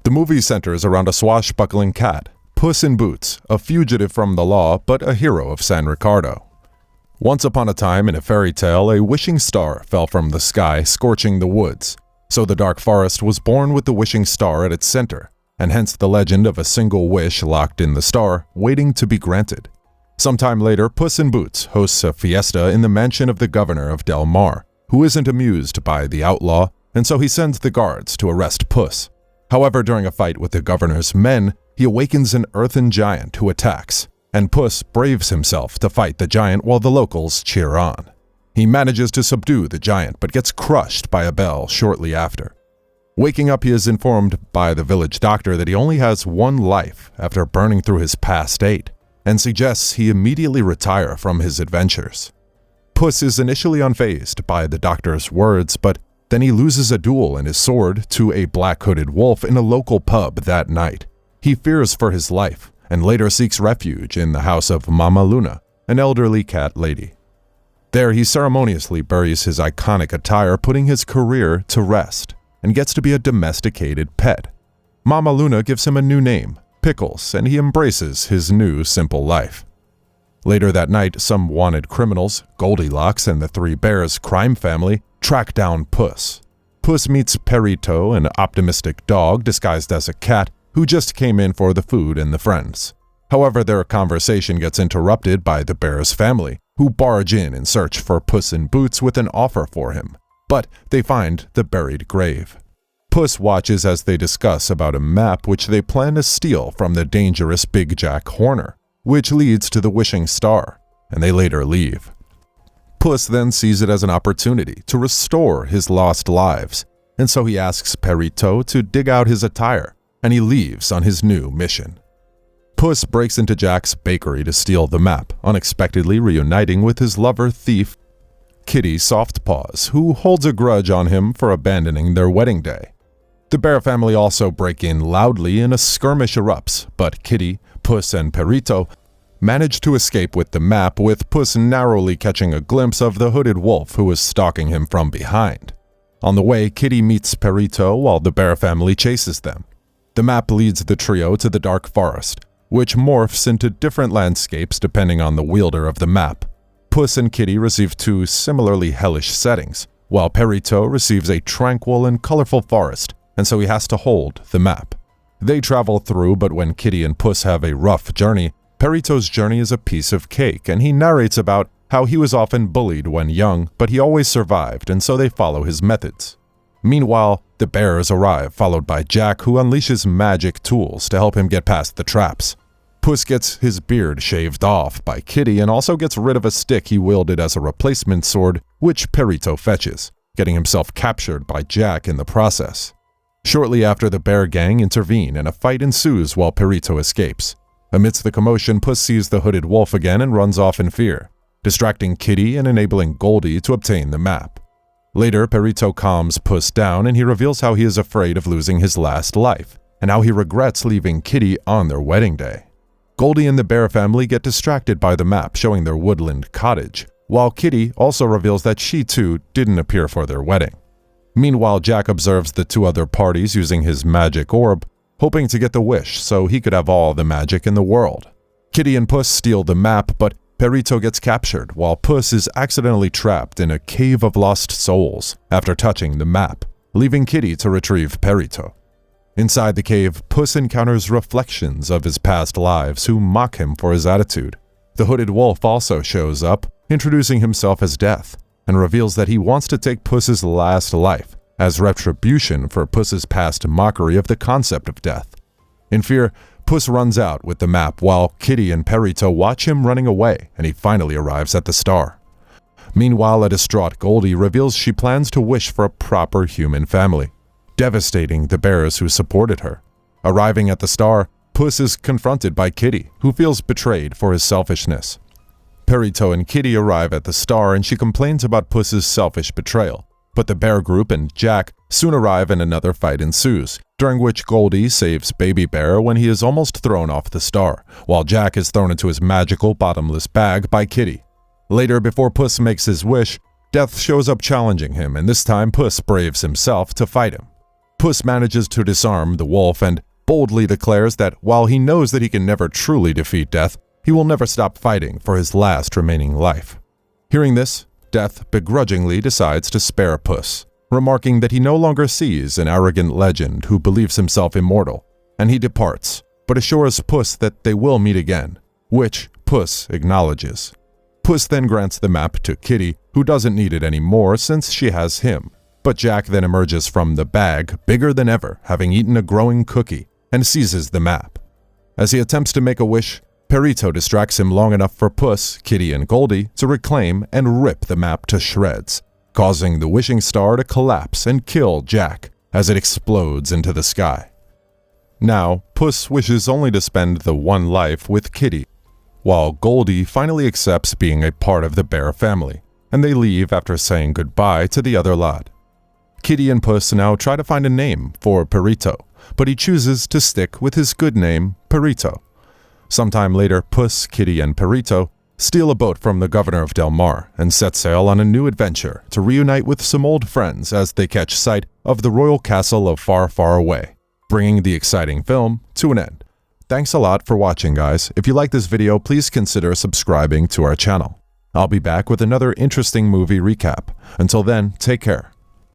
The movie centers around a swashbuckling cat, Puss in Boots, a fugitive from the law but a hero of San Ricardo. Once upon a time in a fairy tale, a wishing star fell from the sky, scorching the woods. So the dark forest was born with the wishing star at its center, and hence the legend of a single wish locked in the star, waiting to be granted. Sometime later, Puss in Boots hosts a fiesta in the mansion of the governor of Del Mar, who isn't amused by the outlaw, and so he sends the guards to arrest Puss. However, during a fight with the governor's men, he awakens an earthen giant who attacks, and Puss braves himself to fight the giant while the locals cheer on. He manages to subdue the giant but gets crushed by a bell shortly after. Waking up, he is informed by the village doctor that he only has one life after burning through his past 8, and suggests he immediately retire from his adventures. Puss is initially unfazed by the doctor's words, but then he loses a duel and his sword to a black-hooded wolf in a local pub that night. He fears for his life, and later seeks refuge in the house of Mama Luna, an elderly cat lady. There he ceremoniously buries his iconic attire, putting his career to rest, and gets to be a domesticated pet. Mama Luna gives him a new name, Pickles, and he embraces his new simple life. Later that night, some wanted criminals, Goldilocks and the Three Bears crime family, track down Puss. Puss meets Perito, an optimistic dog disguised as a cat who just came in for the food and the friends. However, their conversation gets interrupted by the Bears family, who barge in search for Puss in Boots with an offer for him. But they find the buried grave. Puss watches as they discuss about a map which they plan to steal from the dangerous Big Jack Horner, which leads to the wishing star, and they later leave. Puss then sees it as an opportunity to restore his lost lives, and so he asks Perito to dig out his attire, and he leaves on his new mission. Puss breaks into Jack's bakery to steal the map, unexpectedly reuniting with his lover thief, Kitty Softpaws, who holds a grudge on him for abandoning their wedding day. The Bear family also break in loudly and a skirmish erupts, but Kitty, Puss, and Perito manage to escape with the map, with Puss narrowly catching a glimpse of the hooded wolf who was stalking him from behind. On the way, Kitty meets Perito while the Bear family chases them. The map leads the trio to the dark forest, which morphs into different landscapes depending on the wielder of the map. Puss and Kitty receive 2 similarly hellish settings, while Perito receives a tranquil and colorful forest, and so he has to hold the map. They travel through, but when Kitty and Puss have a rough journey, Perito's journey is a piece of cake, and he narrates about how he was often bullied when young, but he always survived, and so they follow his methods. Meanwhile, the bears arrive, followed by Jack, who unleashes magic tools to help him get past the traps. Puss gets his beard shaved off by Kitty and also gets rid of a stick he wielded as a replacement sword, which Perito fetches, getting himself captured by Jack in the process. Shortly after, the bear gang intervene and a fight ensues while Perito escapes. Amidst the commotion, Puss sees the hooded wolf again and runs off in fear, distracting Kitty and enabling Goldie to obtain the map. Later, Perito calms Puss down and he reveals how he is afraid of losing his last life, and how he regrets leaving Kitty on their wedding day. Goldie and the Bear family get distracted by the map showing their woodland cottage, while Kitty also reveals that she too didn't appear for their wedding. Meanwhile, Jack observes the 2 other parties using his magic orb, hoping to get the wish so he could have all the magic in the world. Kitty and Puss steal the map, but Perito gets captured while Puss is accidentally trapped in a cave of lost souls after touching the map, leaving Kitty to retrieve Perito. Inside the cave, Puss encounters reflections of his past lives who mock him for his attitude. The hooded wolf also shows up, introducing himself as Death, and reveals that he wants to take Puss's last life as retribution for Puss's past mockery of the concept of death. In fear, Puss runs out with the map while Kitty and Perito watch him running away, and he finally arrives at the star. Meanwhile, a distraught Goldie reveals she plans to wish for a proper human family, devastating the bears who supported her. Arriving at the star, Puss is confronted by Kitty, who feels betrayed for his selfishness. Perito and Kitty arrive at the star and she complains about Puss's selfish betrayal, but the bear group and Jack soon arrive and another fight ensues, during which Goldie saves Baby Bear when he is almost thrown off the star, while Jack is thrown into his magical bottomless bag by Kitty. Later, before Puss makes his wish, Death shows up challenging him, and this time Puss braves himself to fight him. Puss manages to disarm the wolf and boldly declares that while he knows that he can never truly defeat Death, he will never stop fighting for his last remaining life. Hearing this, Death begrudgingly decides to spare Puss, remarking that he no longer sees an arrogant legend who believes himself immortal, and he departs, but assures Puss that they will meet again, which Puss acknowledges. Puss then grants the map to Kitty, who doesn't need it anymore since she has him. But Jack then emerges from the bag, bigger than ever, having eaten a growing cookie, and seizes the map. As he attempts to make a wish, Perito distracts him long enough for Puss, Kitty, and Goldie to reclaim and rip the map to shreds, causing the wishing star to collapse and kill Jack as it explodes into the sky. Now, Puss wishes only to spend the one life with Kitty, while Goldie finally accepts being a part of the bear family, and they leave after saying goodbye to the other lot. Kitty and Puss now try to find a name for Perito, but he chooses to stick with his good name, Perito. Sometime later, Puss, Kitty, and Perito steal a boat from the governor of Del Mar and set sail on a new adventure to reunite with some old friends as they catch sight of the royal castle of Far, Far Away, bringing the exciting film to an end. Thanks a lot for watching, guys. If you like this video, please consider subscribing to our channel. I'll be back with another interesting movie recap. Until then, take care.